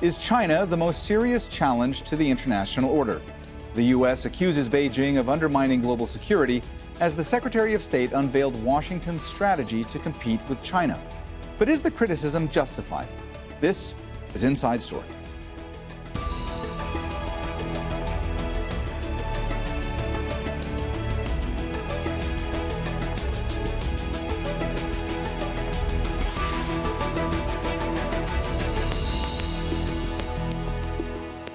Is China the most serious challenge to the international order? The U.S. accuses Beijing of undermining global security as the Secretary of State unveiled Washington's strategy to compete with China. But is the criticism justified? This is Inside Story.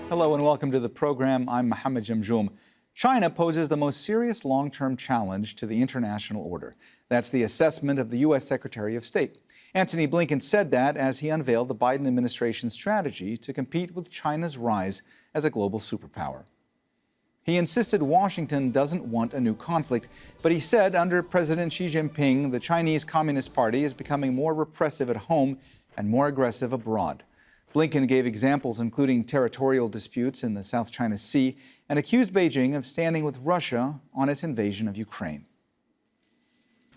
Hello and welcome to the program. I'm Mohammed Jamjoom. China poses the most serious long-term challenge to the international order. That's the assessment of the U.S. Secretary of State. Antony Blinken said that as he unveiled the Biden administration's strategy to compete with China's rise as a global superpower. He insisted Washington doesn't want a new conflict, but he said under President Xi Jinping, the Chinese Communist Party is becoming more repressive at home and more aggressive abroad. Blinken gave examples including territorial disputes in the South China Sea and accused Beijing of standing with Russia on its invasion of Ukraine.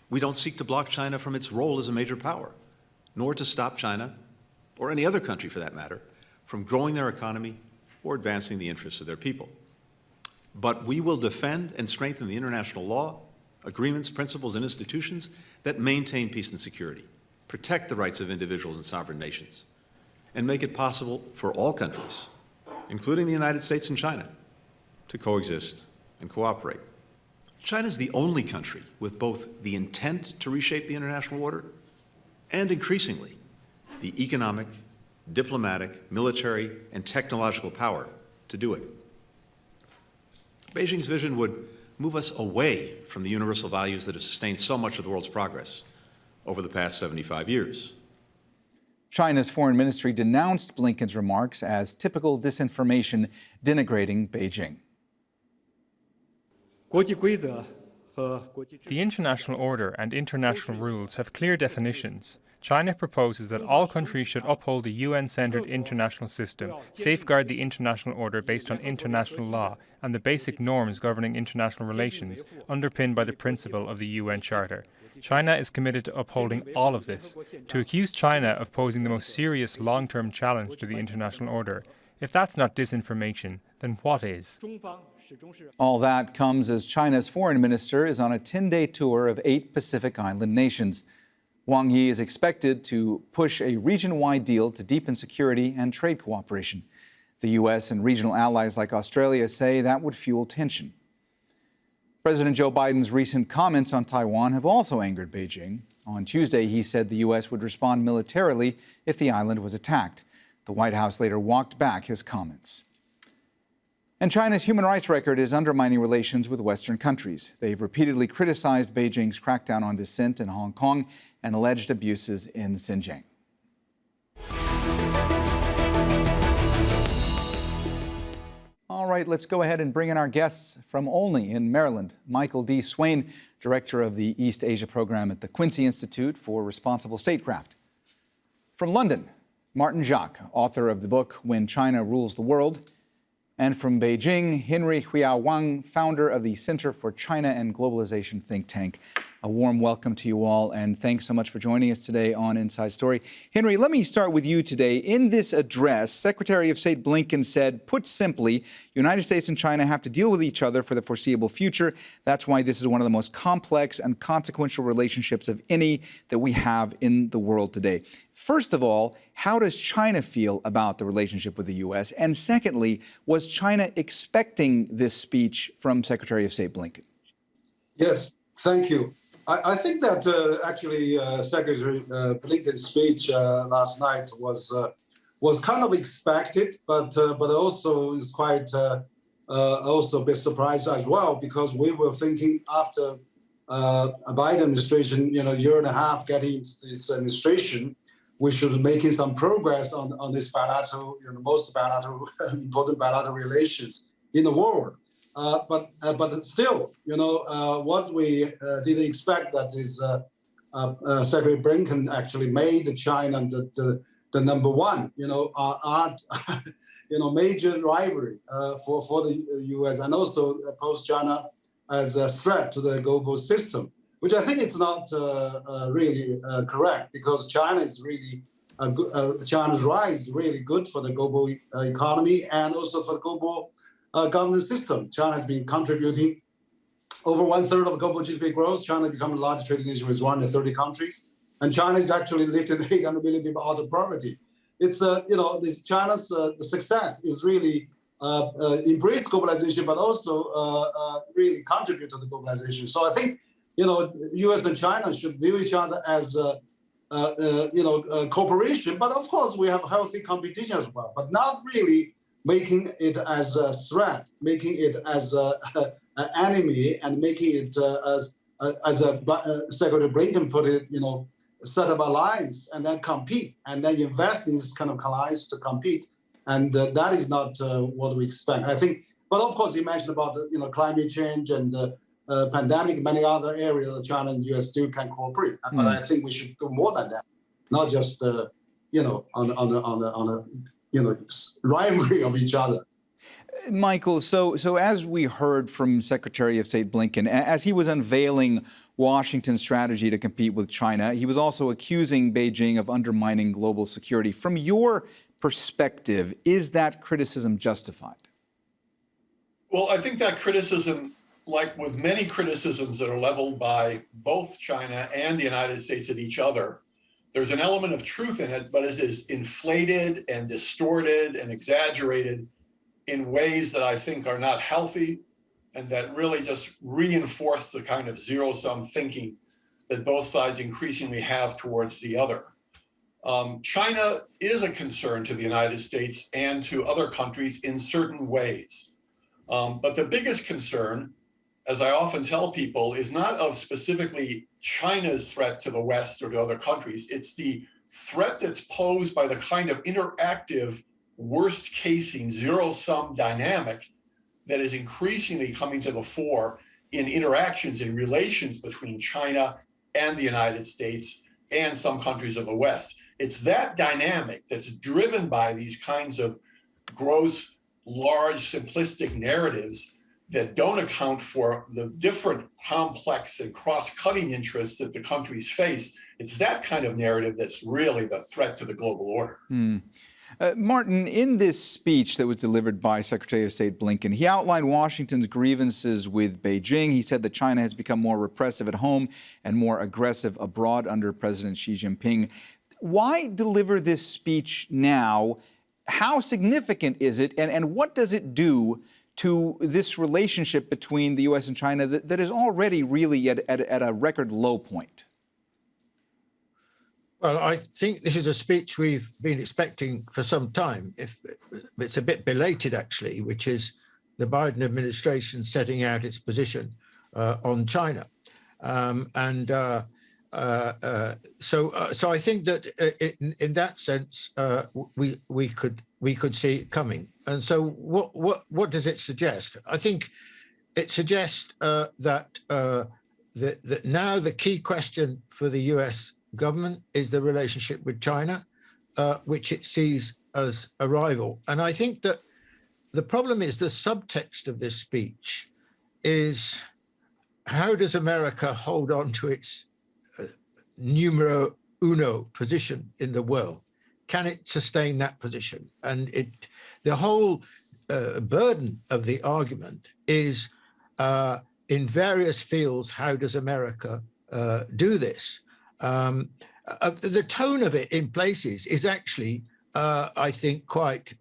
We don't seek to block China from its role as a major power, nor to stop China, or any other country for that matter, from growing their economy or advancing the interests of their people. But we will defend and strengthen the international law, agreements, principles, and institutions that maintain peace and security, protect the rights of individuals and sovereign nations, and make it possible for all countries, including the United States and China, to coexist and cooperate. China is the only country with both the intent to reshape the international order and, increasingly, the economic, diplomatic, military, and technological power to do it. Beijing's vision would move us away from the universal values that have sustained so much of the world's progress over the past 75 years. China's foreign ministry denounced Blinken's remarks as typical disinformation, denigrating Beijing. The international order and international rules have clear definitions. China proposes that all countries should uphold the UN-centered international system, safeguard the international order based on international law and the basic norms governing international relations, underpinned by the principle of the UN Charter. China is committed to upholding all of this. To accuse China of posing the most serious long-term challenge to the international order, if that's not disinformation, then what is? All that comes as China's foreign minister is on a 10-day tour of 8 Pacific Island nations. Wang is expected to push a region-wide deal to deepen security and trade cooperation. The U.S. and regional allies like Australia say that would fuel tension. President Joe Biden's recent comments on Taiwan have also angered Beijing. On Tuesday, he said the U.S. would respond militarily if the island was attacked. The White House later walked back his comments. And China's human rights record is undermining relations with Western countries. They've repeatedly criticized Beijing's crackdown on dissent in Hong Kong and alleged abuses in Xinjiang. All right, let's go ahead and bring in our guests from Olney in Maryland. Michael D. Swaine, Director of the East Asia Program at the Quincy Institute for Responsible Statecraft. From London, Martin Jacques, author of the book When China Rules the World. And from Beijing, Huiyao Wang, founder of the Center for China and Globalization think tank. A warm welcome to you all, and thanks so much for joining us today on Inside Story. Henry, let me start with you today. In this address, Secretary of State Blinken said, put simply, United States and China have to deal with each other for the foreseeable future. That's why this is one of the most complex and consequential relationships of any that we have in the world today. First of all, how does China feel about the relationship with the U.S.? And secondly, was China expecting this speech from Secretary of State Blinken? Yes, thank you. I think that actually Secretary Blinken's speech last night was kind of expected, but also is quite also a bit surprised as well, because we were thinking after a Biden administration, year and a half getting into its administration, we should be making some progress on this bilateral, most bilateral, important bilateral relations in the world. But still, what we didn't expect that is Secretary Blinken actually made China the number one, major rivalry for the U.S. and also pose China as a threat to the global system, which I think is not really correct, because China is really China's rise is really good for the global economy and also for the global governance system. China has been contributing over 1/3 of global GDP growth. China become the largest trading nation with 130 countries, and China is actually lifting 800 million people out of poverty. It's this China's success is really embrace globalization, but also really contribute to the globalization. So I think U.S. and China should view each other as cooperation, but of course we have healthy competition as well, but not really making it as a threat, making it as an enemy, and making it as Secretary Blinken put it, set up alliance and then compete, and then invest in this kind of alliance to compete, and that is not what we expect. I think, but of course, you mentioned about climate change and pandemic, many other areas that China and U.S. still can cooperate. But I think we should do more than that, not just on a rivalry of each other. Michael, so as we heard from Secretary of State Blinken, as he was unveiling Washington's strategy to compete with China, he was also accusing Beijing of undermining global security. From your perspective, is that criticism justified? Well, I think that criticism, like with many criticisms that are leveled by both China and the United States at each other, there's an element of truth in it, but it is inflated and distorted and exaggerated in ways that I think are not healthy and that really just reinforce the kind of zero-sum thinking that both sides increasingly have towards the other. China is a concern to the United States and to other countries in certain ways. But the biggest concern, as I often tell people, is not of specifically China's threat to the West or to other countries. It's the threat that's posed by the kind of interactive, worst-casing, zero-sum dynamic that is increasingly coming to the fore in interactions, in relations between China and the United States and some countries of the West. It's that dynamic that's driven by these kinds of gross, large, simplistic narratives that don't account for the different complex and cross-cutting interests that the countries face. It's that kind of narrative that's really the threat to the global order. Martin, in this speech that was delivered by Secretary of State Blinken, he outlined Washington's grievances with Beijing. He said that China has become more repressive at home and more aggressive abroad under President Xi Jinping. Why deliver this speech now? How significant is it, and what does it do to this relationship between the U.S. and China that is already really at a record low point? Well, I think this is a speech we've been expecting for some time. It's a bit belated, actually, which is the Biden administration setting out its position on China. So I think that in that sense, we could see it coming. And so what does it suggest? I think it suggests that now the key question for the U.S. government is the relationship with China, which it sees as a rival. And I think that the problem is the subtext of this speech is, how does America hold on to its numero uno position in the world? Can it sustain that position? And the whole burden of the argument is in various fields, how does America do this? The tone of it in places is actually, I think, quite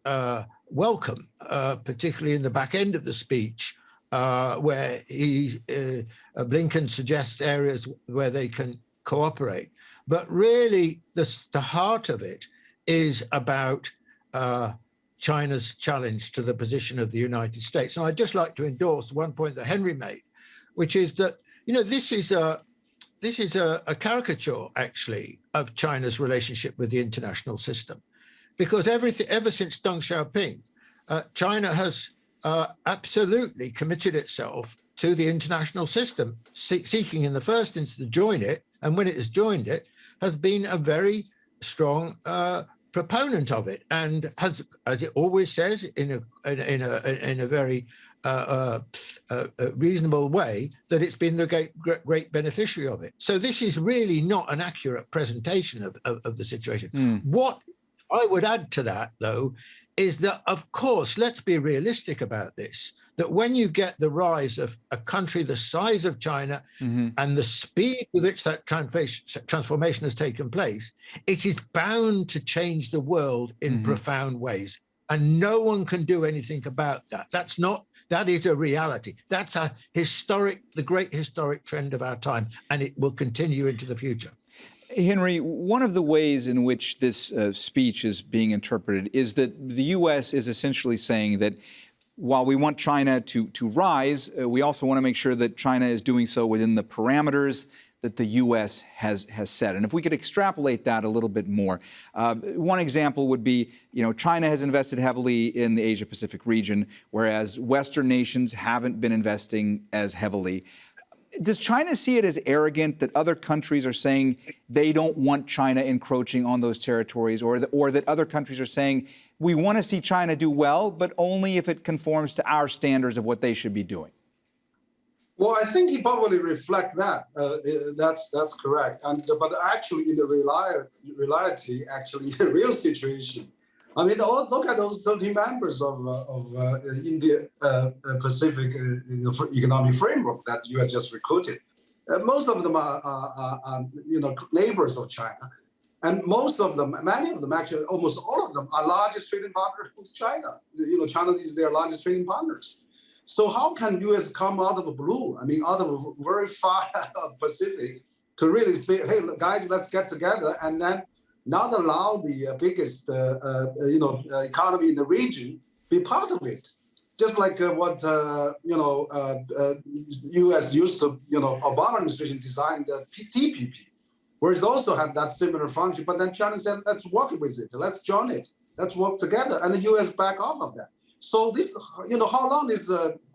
welcome, particularly in the back end of the speech, where Blinken suggests areas where they can cooperate. But really, the heart of it is about China's challenge to the position of the United States. And I'd just like to endorse one point that Henry made, which is that, this is a caricature, actually, of China's relationship with the international system, because ever since Deng Xiaoping, China has absolutely committed itself to the international system, seeking in the first instance to join it, and when it has joined it, has been a very strong proponent of it, and has, as it always says, in a very reasonable way, that it's been the great beneficiary of it. So this is really not an accurate presentation of the situation. What I would add to that, though, is that, of course, let's be realistic about this, that when you get the rise of a country the size of China and the speed with which that transformation has taken place, it is bound to change the world in profound ways. And no one can do anything about that. That is a reality. That's the great historic trend of our time, and it will continue into the future. Henry, one of the ways in which this speech is being interpreted is that the U.S. is essentially saying that while we want China to rise, we also want to make sure that China is doing so within the parameters that the U.S. has set. And if we could extrapolate that a little bit more, one example would be, China has invested heavily in the Asia-Pacific region, whereas Western nations haven't been investing as heavily. Does China see it as arrogant that other countries are saying they don't want China encroaching on those territories, or that other countries are saying we want to see China do well, but only if it conforms to our standards of what they should be doing? Well, I think he probably reflects that. That's correct. But actually, in the reality, actually, the real situation, I mean, look at those 30 members of India Pacific Economic Framework that you have just recruited. Most of them are neighbors of China, and many of them, actually, almost all of them, are largest trading partners with China. China is their largest trading partners. So how can U.S. come out of the blue? I mean, out of a very far Pacific to really say, hey, guys, let's get together, and then not allow the biggest, economy in the region be part of it, just like what U.S. used to, Obama administration designed the TPP, where it also had that similar function. But then China said, let's work with it, let's join it, let's work together, and the U.S. back off of that. So this, how long this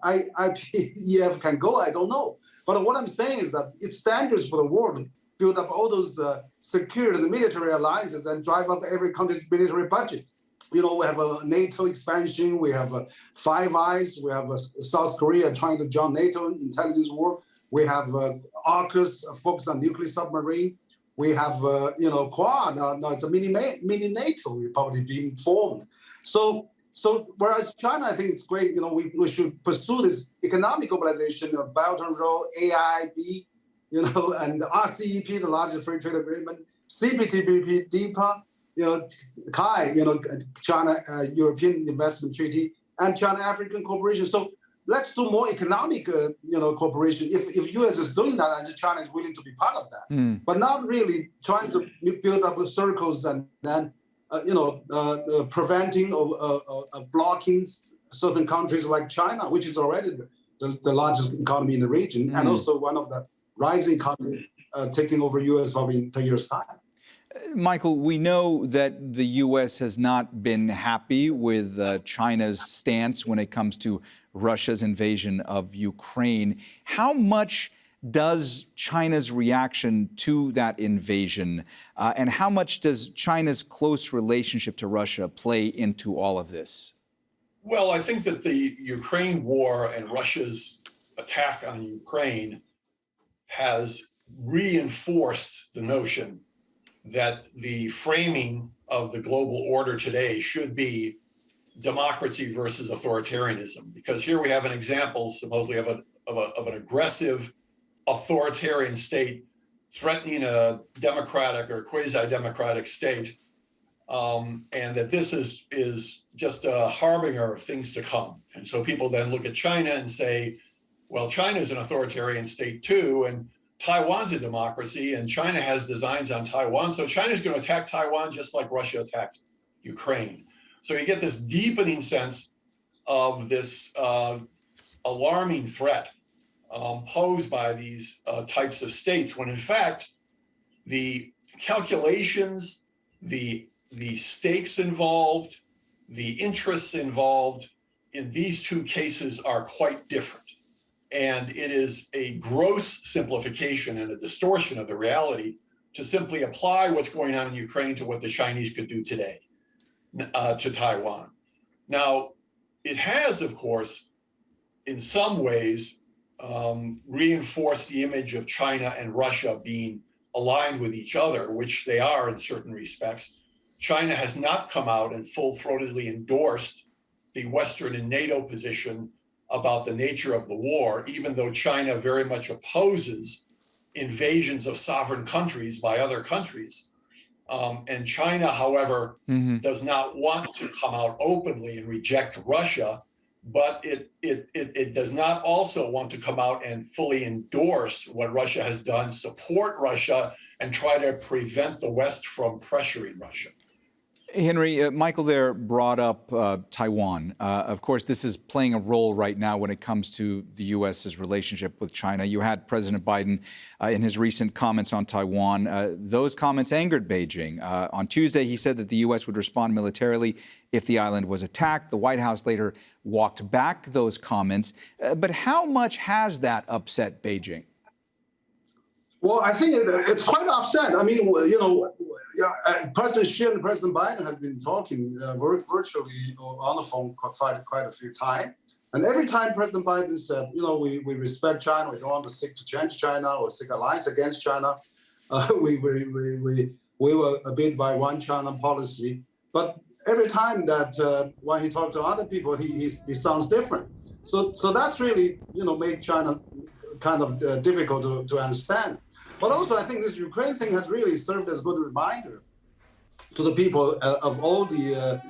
IPEF can go, I don't know. But what I'm saying is that it's dangerous for the world. Build up all those security and military alliances and drive up every country's military budget. We have a NATO expansion, we have Five Eyes, we have South Korea trying to join NATO intelligence war. We have AUKUS focused on nuclear submarine. We have, Quad, now it's a mini NATO probably being formed. So whereas China, I think it's great, we should pursue this economic globalization of Belt and Road, AIIB, and the RCEP, the largest free trade agreement, CPTPP, DIPA, CAI, China European Investment Treaty, and China African Cooperation. So let's do more economic, cooperation. If U.S. is doing that, and China is willing to be part of that, but not really trying to build up circles and then, preventing or blocking certain countries like China, which is already the largest economy in the region, and also one of the rising economy taking over U.S. probably in 10 years' time. Michael, we know that the U.S. has not been happy with China's stance when it comes to Russia's invasion of Ukraine. How much does China's reaction to that invasion and how much does China's close relationship to Russia play into all of this? Well, I think that the Ukraine war and Russia's attack on Ukraine has reinforced the notion that the framing of the global order today should be democracy versus authoritarianism. Because here we have an example, supposedly, of an aggressive authoritarian state threatening a democratic or quasi-democratic state, and that this is just a harbinger of things to come. And so people then look at China and say, well, China is an authoritarian state too, and Taiwan's a democracy, and China has designs on Taiwan, so China's going to attack Taiwan just like Russia attacked Ukraine. So you get this deepening sense of this alarming threat posed by these types of states, when in fact, the calculations, the stakes involved, the interests involved in these two cases are quite different. And it is a gross simplification and a distortion of the reality to simply apply what's going on in Ukraine to what the Chinese could do today. to Taiwan. Now, it has, of course, in some ways, reinforced the image of China and Russia being aligned with each other, which they are in certain respects. China has not come out and full-throatedly endorsed the Western and NATO position about the nature of the war, even though China very much opposes invasions of sovereign countries by other countries. And China, however, does not want to come out openly and reject Russia, but it does not also want to come out and fully endorse what Russia has done, support Russia, and try to prevent the West from pressuring Russia. Henry, Michael there brought up Taiwan. Of course, this is playing a role right now when it comes to the U.S.'s relationship with China. You had President Biden in his recent comments on Taiwan. Those comments angered Beijing. On Tuesday, he said that the U.S. would respond militarily if the island was attacked. The White House later walked back those comments. But how much has that upset Beijing? Well, I think it's quite upset. I mean, President Xi and President Biden have been talking virtually on the phone quite a few times. And every time President Biden said, we respect China, we don't want to seek to change China or seek alliance against China. We were abided by one China policy. But every time that when he talked to other people, he sounds different. So that's really, make China kind of difficult to understand. But also, I think this Ukraine thing has really served as a good reminder to the people of all the,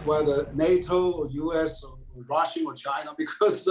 whether NATO or US or Russia or China, because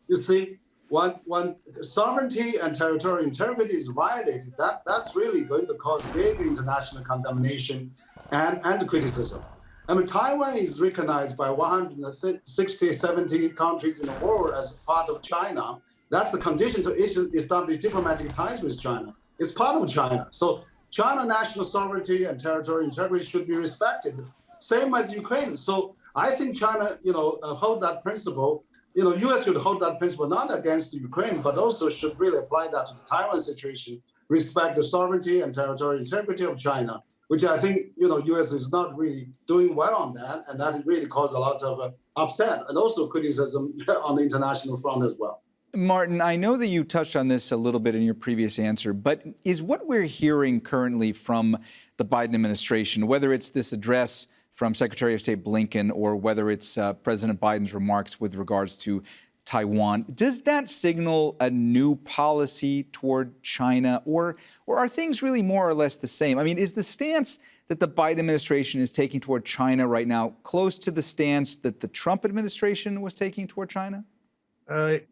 you see, when sovereignty and territorial integrity is violated, that's really going to cause big international condemnation and criticism. I mean, Taiwan is recognized by 160, 70 countries in the world as part of China. That's the condition to establish diplomatic ties with China. It's part of China. So China national sovereignty and territorial integrity should be respected, same as Ukraine. So I think China, hold that principle. U.S. should hold that principle not against Ukraine, but also should really apply that to the Taiwan situation, respect the sovereignty and territorial integrity of China, which I think, U.S. is not really doing well on that, and that really caused a lot of upset and also criticism on the international front as well. Martin, I know that you touched on this a little bit in your previous answer, but is what we're hearing currently from the Biden administration, whether it's this address from Secretary of State Blinken or whether it's President Biden's remarks with regards to Taiwan, does that signal a new policy toward China, or are things really more or less the same? I mean, is the stance that the Biden administration is taking toward China right now close to the stance that the Trump administration was taking toward China?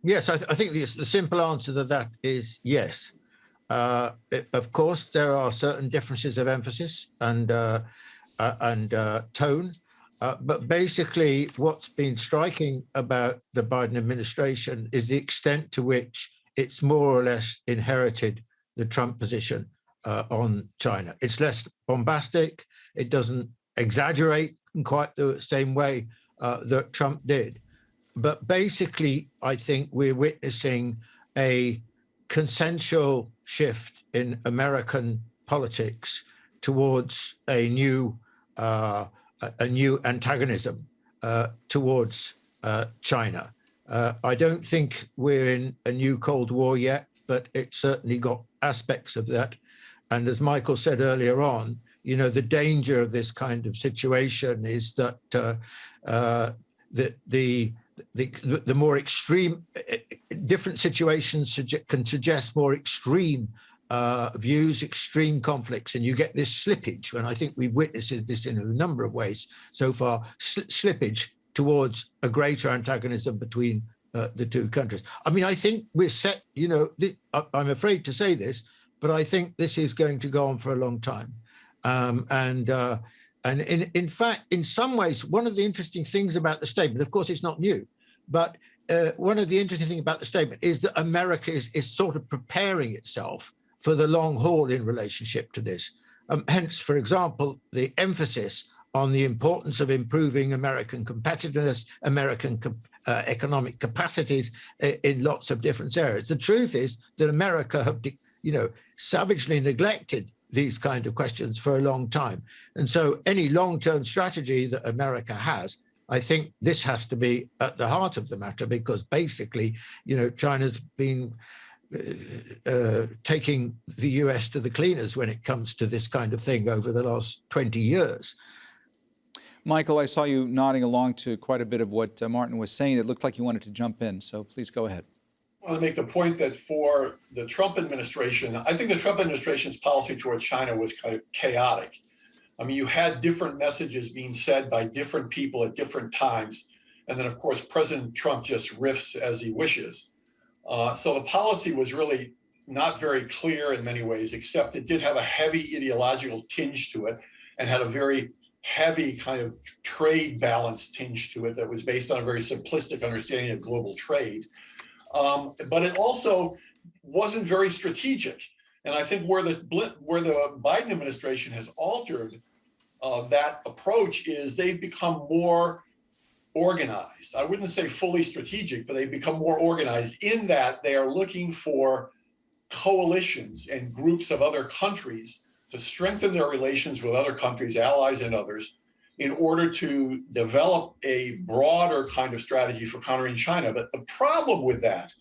Yes, I think the simple answer to that is yes. Of course, there are certain differences of emphasis and tone, but basically what's been striking about the Biden administration is the extent to which it's more or less inherited the Trump position on China. It's less bombastic. It doesn't exaggerate in quite the same way that Trump did. But basically, I think we're witnessing a consensual shift in American politics towards a new antagonism towards China. I don't think we're in a new Cold War yet, but it certainly got aspects of that. And as Michael said earlier on, the danger of this kind of situation is that the more extreme, different situations can suggest more extreme views, extreme conflicts, and you get this slippage. And I think we've witnessed this in a number of ways so far, slippage towards a greater antagonism between the two countries. I mean, I think we're set, I'm afraid to say this, but I think this is going to go on for a long time. And in fact, in some ways, one of the interesting things about the statement, of course, it's not new, but one of the interesting things about the statement is that America is sort of preparing itself for the long haul in relationship to this. Hence, for example, the emphasis on the importance of improving American competitiveness, American economic capacities in lots of different areas. The truth is that America have, savagely neglected these kind of questions for a long time. And so any long-term strategy that America has, I think this has to be at the heart of the matter, because basically, China's been taking the US to the cleaners when it comes to this kind of thing over the last 20 years. Michael, I saw you nodding along to quite a bit of what Martin was saying. It looked like you wanted to jump in, so please go ahead. I want to make the point that for the Trump administration, I think the Trump administration's policy towards China was kind of chaotic. I mean, you had different messages being said by different people at different times. And then, of course, President Trump just riffs as he wishes. So the policy was really not very clear in many ways, except it did have a heavy ideological tinge to it and had a very heavy kind of trade balance tinge to it that was based on a very simplistic understanding of global trade. But it also wasn't very strategic. And I think where the Biden administration has altered that approach is they've become more organized. I wouldn't say fully strategic, but they've become more organized in that they are looking for coalitions and groups of other countries to strengthen their relations with other countries, allies and others, in order to develop a broader kind of strategy for countering China. But the problem with that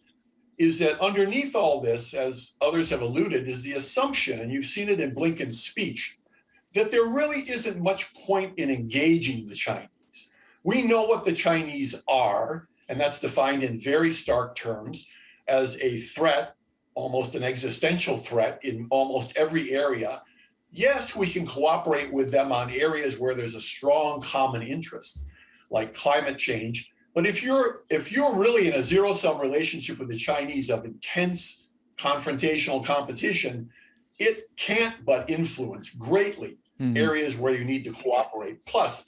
is that underneath all this, as others have alluded, is the assumption, and you've seen it in Blinken's speech, that there really isn't much point in engaging the Chinese. We know what the Chinese are, and that's defined in very stark terms as a threat, almost an existential threat in almost every area. Yes, we can cooperate with them on areas where there's a strong common interest, like climate change. But if you're really in a zero-sum relationship with the Chinese of intense confrontational competition, it can't but influence greatly areas where you need to cooperate. Plus,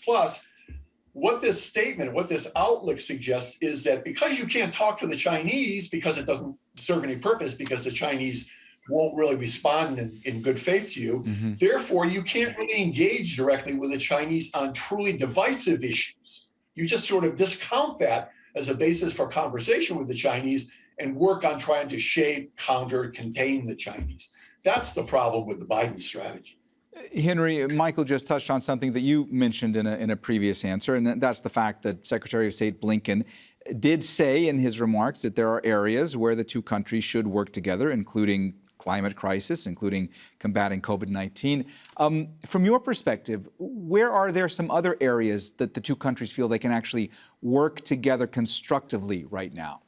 what this statement, what this outlook suggests is that because you can't talk to the Chinese because it doesn't serve any purpose, because the Chinese won't really respond in good faith to you, therefore you can't really engage directly with the Chinese on truly divisive issues. You just sort of discount that as a basis for conversation with the Chinese and work on trying to shape, counter, contain the Chinese. That's the problem with the Biden strategy. Henry, Michael just touched on something that you mentioned in a previous answer, and that's the fact that Secretary of State Blinken did say in his remarks that there are areas where the two countries should work together, including climate crisis, including combating COVID-19. From your perspective, where are there some other areas that the two countries feel they can actually work together constructively right now?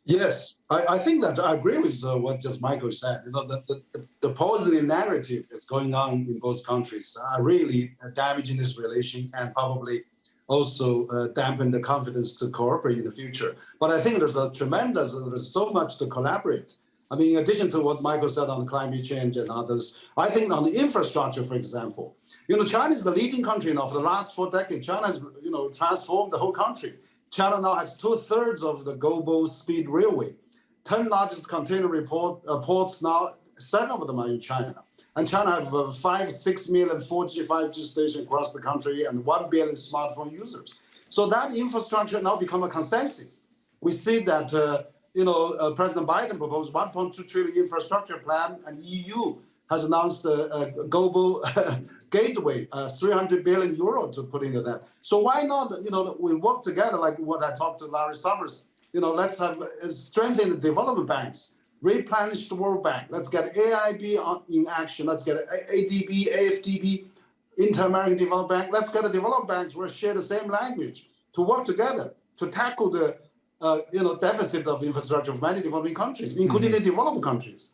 Yes, I think that I agree with what just Michael said. The positive narrative that's going on in both countries are really damaging this relation and probably also dampen the confidence to cooperate in the future. But I think there's so much to collaborate. I mean, in addition to what Michael said on climate change and others, I think on the infrastructure, for example, China is the leading country now. For the last 4 decades, China has, transformed the whole country. China now has 2/3 of the global speed railway. 10 largest container ports now, 7 of them are in China. And China have 5-6 million 4G, 5G stations across the country and 1 billion smartphone users. So that infrastructure now become a consensus. We see that, President Biden proposed 1.2 trillion infrastructure plan, and EU has announced a global gateway, 300 billion euro to put into that. So why not, we work together like what I talked to Larry Summers, let's have strengthen the development banks, replenish the World Bank. Let's get AIB in action. Let's get ADB, AFDB, Inter-American Development Bank. Let's get the development banks where share the same language to work together to tackle the deficit of infrastructure of many developing countries, including the developed countries.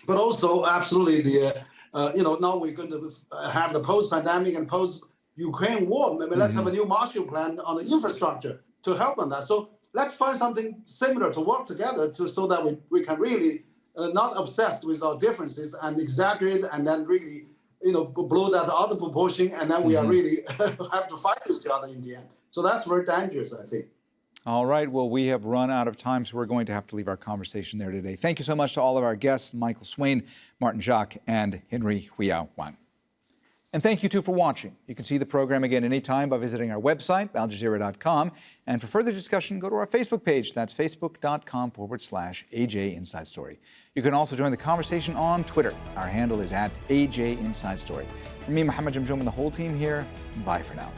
But also, absolutely, now we're going to have the post-pandemic and post-Ukraine war. Maybe let's have a new Marshall Plan on the infrastructure to help on that. So let's find something similar to work together so that we can really not obsessed with our differences and exaggerate and then really, blow that out of proportion, and then we are really have to fight with each other in the end. So that's very dangerous, I think. All right. Well, we have run out of time, so we're going to have to leave our conversation there today. Thank you so much to all of our guests, Michael Swaine, Martin Jacques, and Henry Huiyao Wang. And thank you, too, for watching. You can see the program again anytime by visiting our website, aljazeera.com. And for further discussion, go to our Facebook page. That's facebook.com/AJ Inside Story. You can also join the conversation on Twitter. Our handle is @AJ Inside Story. From me, Mohammed, Jamjoom, and the whole team here, bye for now.